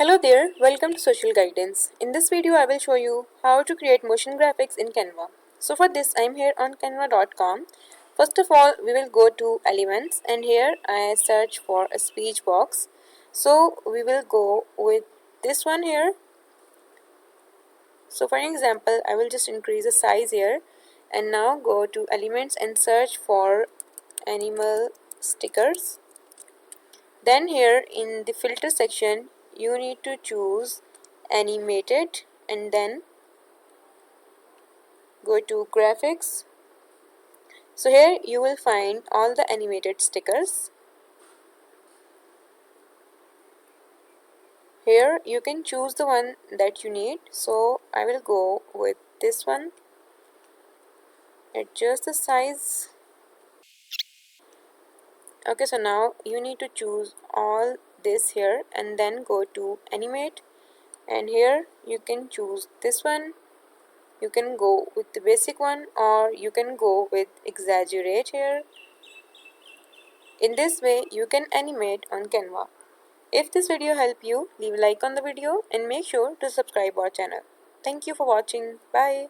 Hello there, welcome to Social Guidance. In this video I will show you how to create motion graphics in Canva. So for this I am here on canva.com. First of all we will go to elements and here I search for a speech box. So we will go with this one here. So for example I will just increase the size here and now go to elements and search for animal stickers. Then here in the filter section you need to choose animated and then go to graphics. So here you will find all the animated stickers. Here you can choose the one that you need. So I will go with this one. Adjust the size. Okay, so now you need to choose all this here and then go to animate, and here you can choose this one. You can go with the basic one or you can go with exaggerate here. In this way you can animate on Canva. If this video helped you, leave a like on the video and make sure to subscribe our channel. Thank you for watching. Bye.